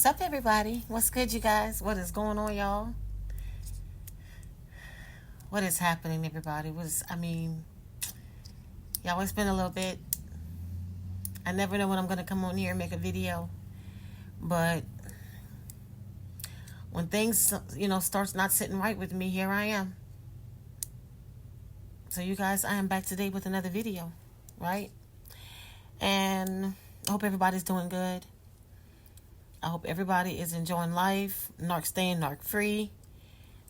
What's up, everybody? What's good, you guys? What is going on, y'all? What is happening, everybody? Y'all, it's been a little bit. I never know when I'm going to come on here and make a video. But when things, starts not sitting right with me, here I am. So, you guys, I am back today with another video, right? And I hope everybody's doing good. I hope everybody is enjoying life, staying narc free,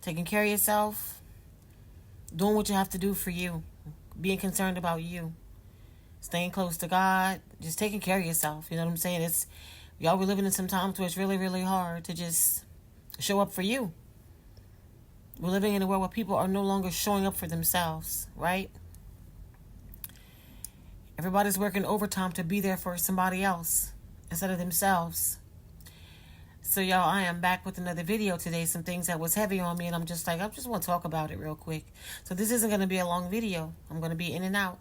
taking care of yourself, doing what you have to do for you, being concerned about you, staying close to God, just taking care of yourself. You know what I'm saying? Y'all, we're living in some times where it's really, really hard to just show up for you. We're living in a world where people are no longer showing up for themselves, right? Everybody's working overtime to be there for somebody else instead of themselves. So, y'all, I am back with another video today. Some things that was heavy on me, and I just want to talk about it real quick. So this isn't going to be a long video. I'm going to be in and out.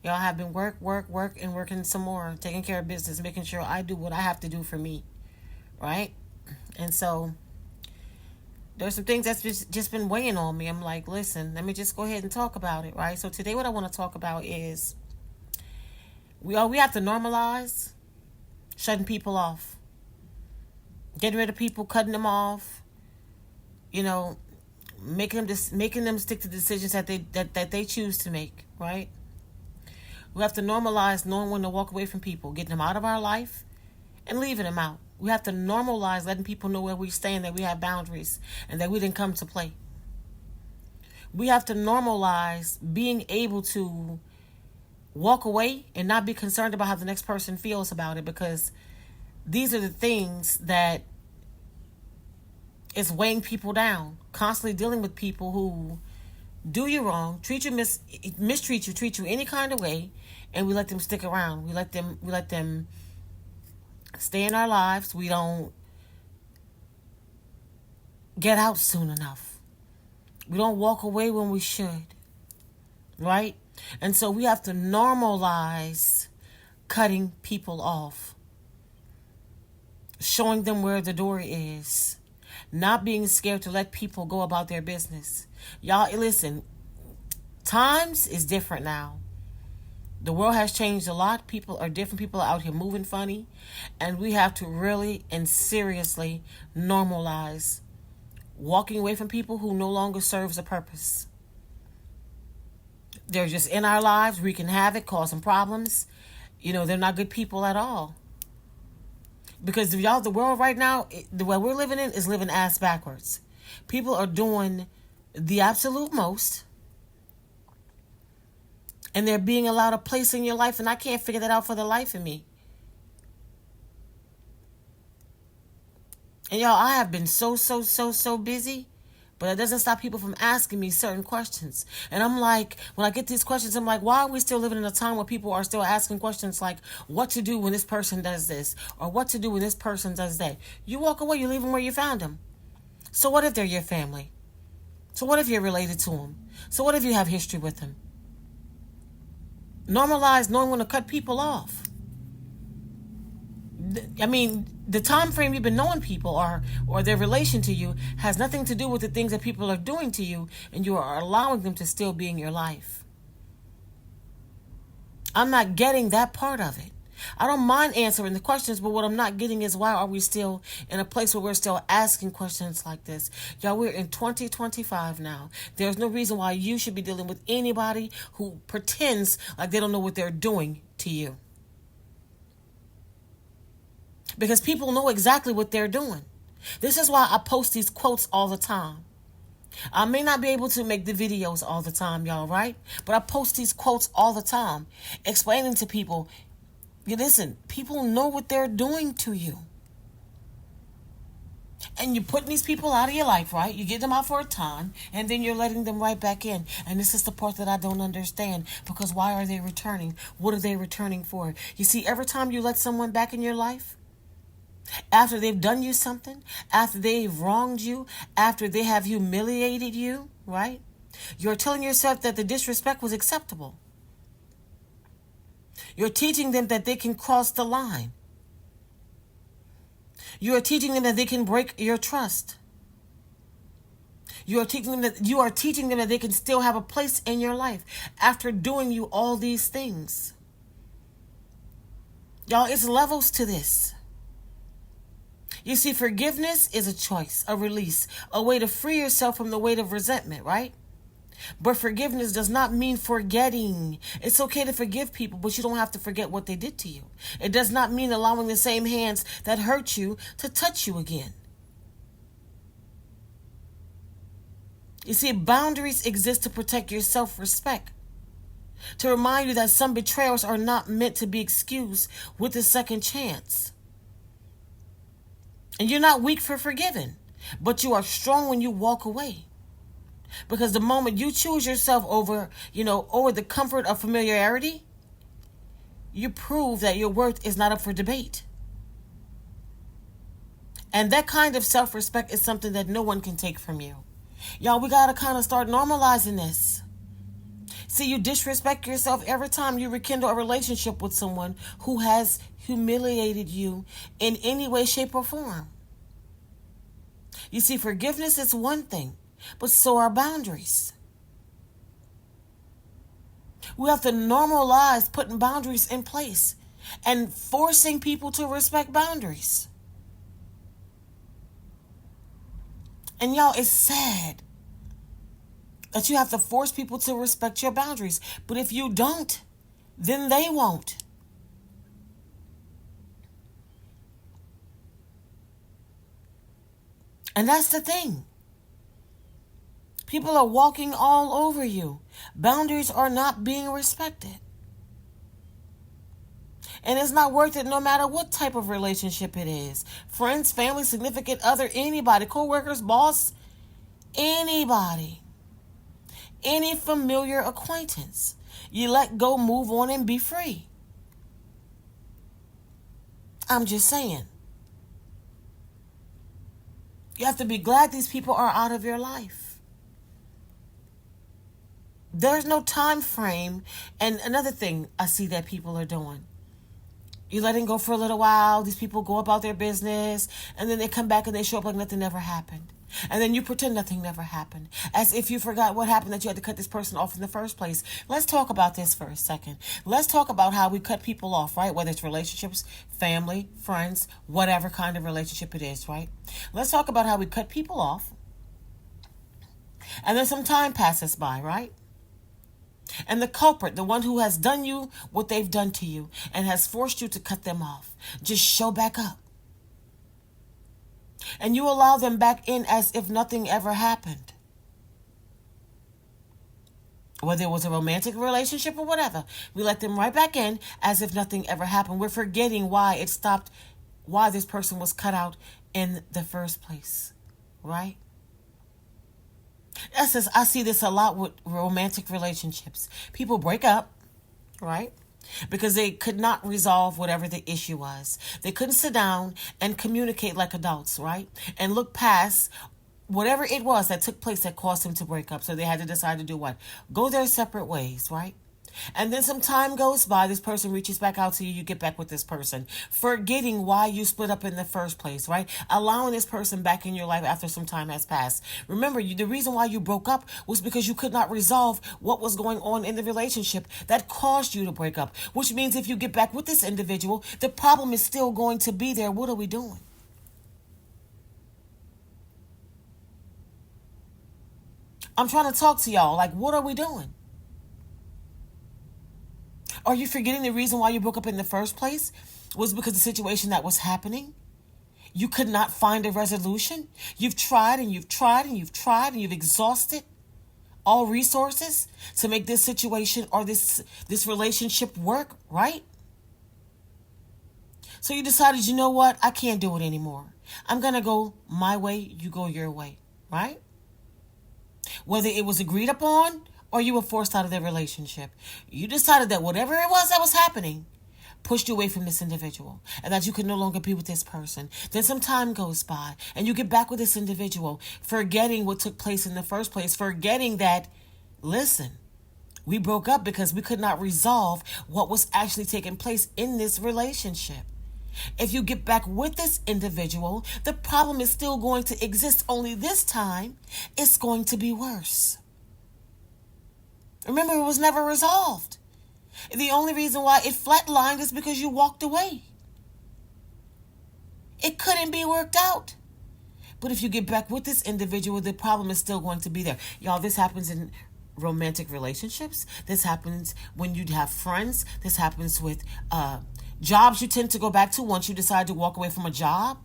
Y'all have been work, and working some more, taking care of business, making sure I do what I have to do for me, right? And so there's some things that's just been weighing on me. I'm like, listen, let me just go ahead and talk about it, right? So today what I want to talk about is we have to normalize shutting people off. Getting rid of people, cutting them off, making them stick to decisions that they choose to make, right? We have to normalize knowing when to walk away from people, getting them out of our life and leaving them out. We have to normalize letting people know where we stand, that we have boundaries and that we didn't come to play. We have to normalize being able to walk away and not be concerned about how the next person feels about it, because these are the things that is weighing people down. Constantly dealing with people who do you wrong, mistreat you, treat you any kind of way, and we let them stick around. We let them stay in our lives. We don't get out soon enough. We don't walk away when we should, right? And so we have to normalize cutting people off. Showing them where the door is. Not being scared to let people go about their business. Y'all, listen. Times is different now. The world has changed a lot. People are different. People are out here moving funny. And we have to really and seriously normalize walking away from people who no longer serves a purpose. They're just in our lives, wreaking havoc, causing problems. They're not good people at all. Because y'all, the world right now, the way we're living in is living ass backwards. People are doing the absolute most. And they're being allowed a place in your life, and I can't figure that out for the life of me. And y'all, I have been so busy. But it doesn't stop people from asking me certain questions. And I'm like, when I get these questions, I'm like, why are we still living in a time where people are still asking questions like, what to do when this person does this? Or what to do when this person does that? You walk away, you leave them where you found them. So what if they're your family? So what if you're related to them? So what if you have history with them? Normalize knowing when to cut people off. The time frame you've been knowing people or their relation to you has nothing to do with the things that people are doing to you, and you are allowing them to still be in your life. I'm not getting that part of it. I don't mind answering the questions, but what I'm not getting is, why are we still in a place where we're still asking questions like this? Y'all, we're in 2025 now. There's no reason why you should be dealing with anybody who pretends like they don't know what they're doing to you. Because people know exactly what they're doing. This is why I post these quotes all the time. I may not be able to make the videos all the time, y'all, right? But I post these quotes all the time, explaining to people, listen, people know what they're doing to you. And you're putting these people out of your life, right? You get them out for a time, and then you're letting them right back in. And this is the part that I don't understand. Because why are they returning? What are they returning for? You see, every time you let someone back in your life, after they've done you something, after they've wronged you, after they have humiliated you, right? You're telling yourself that the disrespect was acceptable. You're teaching them that they can cross the line. You are teaching them that they can break your trust. You are teaching them that they can still have a place in your life after doing you all these things. Y'all, it's levels to this. You see, forgiveness is a choice, a release, a way to free yourself from the weight of resentment, right? But forgiveness does not mean forgetting. It's okay to forgive people, but you don't have to forget what they did to you. It does not mean allowing the same hands that hurt you to touch you again. You see, boundaries exist to protect your self-respect, to remind you that some betrayals are not meant to be excused with a second chance. And you're not weak for forgiving, but you are strong when you walk away. Because the moment you choose yourself over the comfort of familiarity, you prove that your worth is not up for debate. And that kind of self-respect is something that no one can take from you. Y'all, we got to kind of start normalizing this. See, you disrespect yourself every time you rekindle a relationship with someone who has humiliated you in any way, shape, or form. You see, forgiveness is one thing, but so are boundaries. We have to normalize putting boundaries in place and forcing people to respect boundaries. And y'all, it's sad that you have to force people to respect your boundaries. But if you don't, then they won't. And that's the thing. People are walking all over you. Boundaries are not being respected. And it's not worth it no matter what type of relationship it is. Friends, family, significant other, anybody, co-workers, boss, anybody. Any familiar acquaintance. You let go, move on, and be free. I'm just saying. You have to be glad these people are out of your life. There's no time frame. And another thing I see that people are doing. You let it go for a little while. These people go about their business. And then they come back and they show up like nothing ever happened. And then you pretend nothing never happened. As if you forgot what happened, that you had to cut this person off in the first place. Let's talk about this for a second. Let's talk about how we cut people off, right? Whether it's relationships, family, friends, whatever kind of relationship it is, right? Let's talk about how we cut people off. And then some time passes by, right? And the culprit, the one who has done you what they've done to you and has forced you to cut them off, just show back up. And you allow them back in as if nothing ever happened. Whether it was a romantic relationship or whatever, we let them right back in as if nothing ever happened. We're forgetting why it stopped, why this person was cut out in the first place, right? I see this a lot with romantic relationships. People break up, right? Because they could not resolve whatever the issue was. They couldn't sit down and communicate like adults, right? And look past whatever it was that took place that caused them to break up. So they had to decide to do what? Go their separate ways, right? And then some time goes by, this person reaches back out to you, you get back with this person, forgetting why you split up in the first place, right? Allowing this person back in your life after some time has passed. Remember, the reason why you broke up was because you could not resolve what was going on in the relationship that caused you to break up, which means if you get back with this individual, the problem is still going to be there. What are we doing? I'm trying to talk to y'all, like, what are we doing? Are you forgetting the reason why you broke up in the first place was because the situation that was happening? You could not find a resolution. You've tried and you've tried and you've tried and you've exhausted all resources to make this situation or this relationship work, right? So you decided, you know what? I can't do it anymore. I'm going to go my way, you go your way, right? Whether it was agreed upon or you were forced out of the relationship, you decided that whatever it was that was happening pushed you away from this individual and that you could no longer be with this person. Then some time goes by and you get back with this individual, forgetting what took place in the first place, forgetting that, listen, we broke up because we could not resolve what was actually taking place in this relationship. If you get back with this individual, the problem is still going to exist, only this time it's going to be worse. Remember, it was never resolved. The only reason why it flatlined is because you walked away. It couldn't be worked out. But if you get back with this individual, the problem is still going to be there. Y'all, this happens in romantic relationships. This happens when you have friends. This happens with jobs you tend to go back to once you decide to walk away from a job.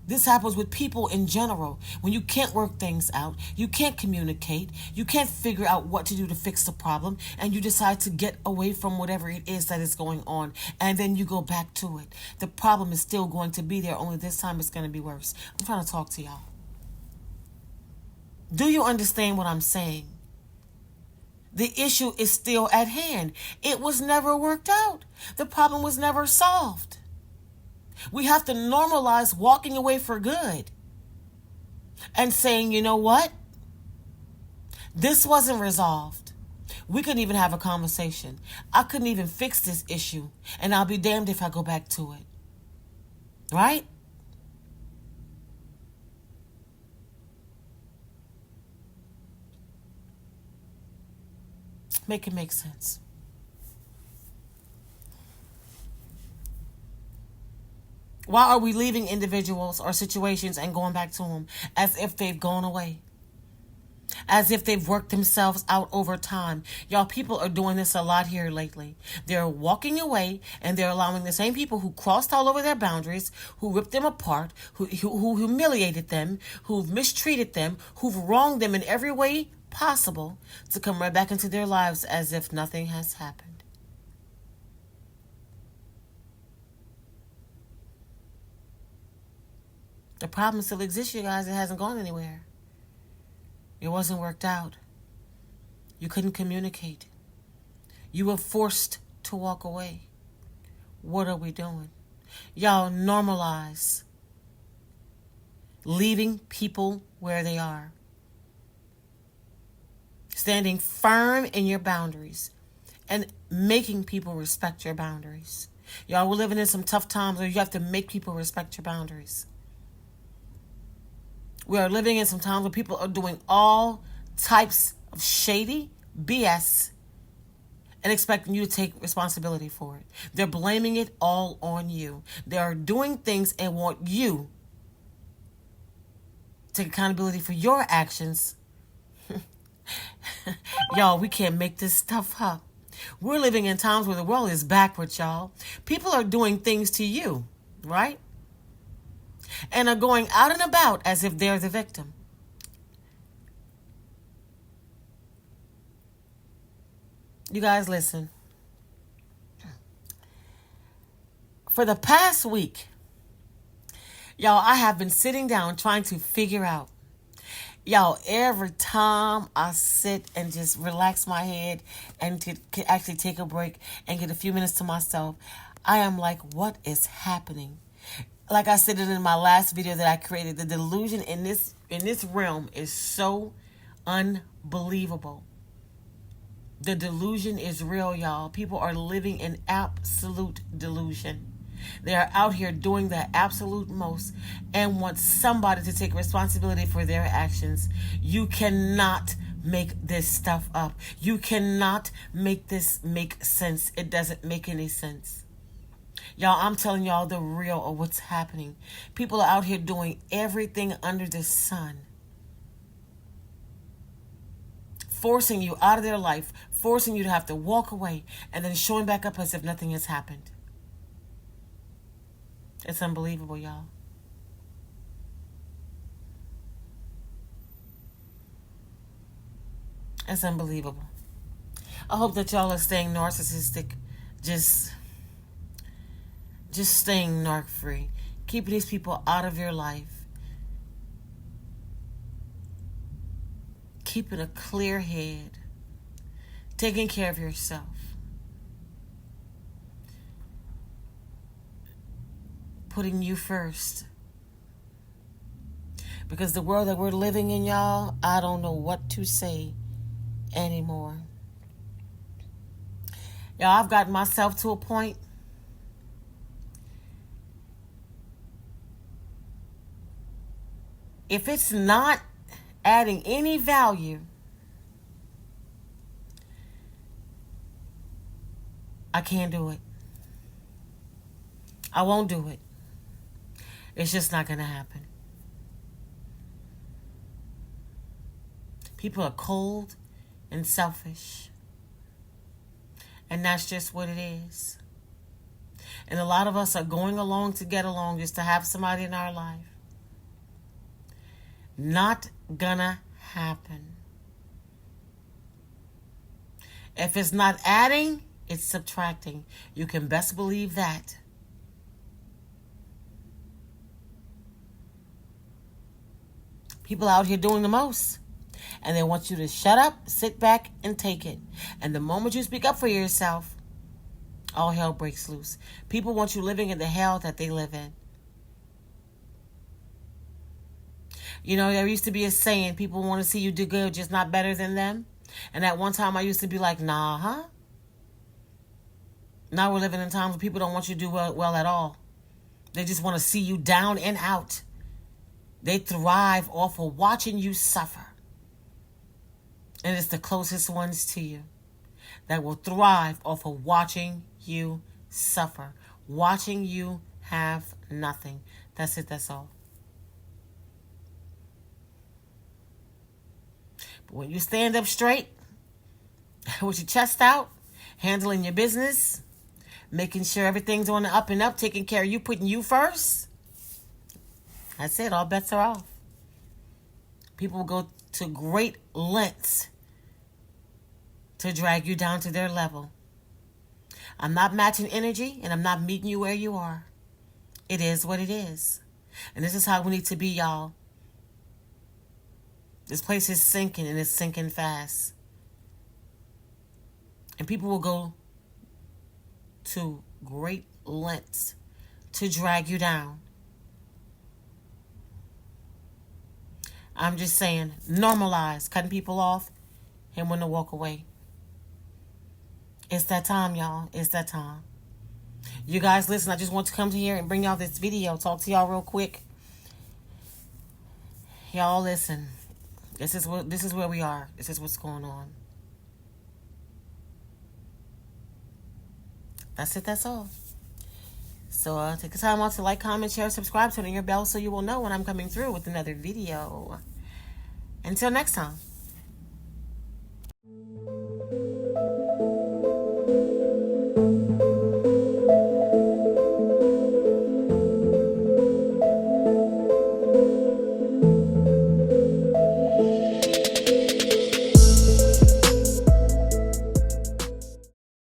This happens with people in general. When you can't work things out, you can't communicate, you can't figure out what to do to fix the problem, and you decide to get away from whatever it is that is going on, and then you go back to it. The problem is still going to be there, only this time it's going to be worse. I'm trying to talk to y'all. Do you understand what I'm saying? The issue is still at hand. It was never worked out. The problem was never solved. We have to normalize walking away for good and saying, you know what? This wasn't resolved. We couldn't even have a conversation. I couldn't even fix this issue, and I'll be damned if I go back to it. Right? Make it make sense. Why are we leaving individuals or situations and going back to them as if they've gone away? As if they've worked themselves out over time. Y'all, people are doing this a lot here lately. They're walking away and they're allowing the same people who crossed all over their boundaries, who ripped them apart, who humiliated them, who've mistreated them, who've wronged them in every way possible, to come right back into their lives as if nothing has happened. The problem still exists, you guys. It hasn't gone anywhere. It wasn't worked out. You couldn't communicate. You were forced to walk away. What are we doing? Y'all, normalize leaving people where they are. Standing firm in your boundaries and making people respect your boundaries. Y'all, we're living in some tough times where you have to make people respect your boundaries. We are living in some times where people are doing all types of shady BS and expecting you to take responsibility for it. They're blaming it all on you. They are doing things and want you to take accountability for your actions. Y'all, we can't make this stuff up. We're living in times where the world is backwards, y'all. People are doing things to you, right? And are going out and about as if they're the victim. You guys, listen. For the past week, y'all, I have been sitting down trying to figure out. Y'all, every time I sit and just relax my head and to actually take a break and get a few minutes to myself, I am like, what is happening? Like I said it in my last video that I created, the delusion in this realm is so unbelievable. The delusion is real, y'all. People are living in absolute delusion. They are out here doing the absolute most and want somebody to take responsibility for their actions. You cannot make this stuff up. You cannot make this make sense. It doesn't make any sense. Y'all, I'm telling y'all the real of what's happening. People are out here doing everything under the sun. Forcing you out of their life, forcing you to have to walk away, and then showing back up as if nothing has happened. It's unbelievable, y'all. It's unbelievable. I hope that y'all are staying narcissistic. Just staying narc free. Keeping these people out of your life. Keeping a clear head. Taking care of yourself. Putting you first. Because the world that we're living in, y'all, I don't know what to say anymore. Y'all, I've gotten myself to a point If it's not adding any value, I can't do it. I won't do it. It's just not going to happen. People are cold and selfish. And that's just what it is. And a lot of us are going along to get along just to have somebody in our life. Not gonna happen. If it's not adding, it's subtracting. You can best believe that. People out here doing the most. And they want you to shut up, sit back, and take it. And the moment you speak up for yourself, all hell breaks loose. People want you living in the hell that they live in. You know, there used to be a saying, people want to see you do good, just not better than them. And at one time I used to be like, nah, huh? Now we're living in times where people don't want you to do well at all. They just want to see you down and out. They thrive off of watching you suffer. And it's the closest ones to you that will thrive off of watching you suffer. Watching you have nothing. That's it, that's all. But when you stand up straight, with your chest out, handling your business, making sure everything's on the up and up, taking care of you, putting you first, that's it. All bets are off. People will go to great lengths to drag you down to their level. I'm not matching energy, and I'm not meeting you where you are. It is what it is. And this is how we need to be, y'all. This place is sinking, and it's sinking fast. And people will go to great lengths to drag you down. I'm just saying, normalize cutting people off and when to walk away. It's that time, y'all. It's that time. You guys, listen, I just want to come to here and bring y'all this video. Talk to y'all real quick. Y'all, listen. This is where we are. This is what's going on. That's it. That's all. So take the time out to like, comment, share, subscribe, turn on your bell so you will know when I'm coming through with another video. Until next time.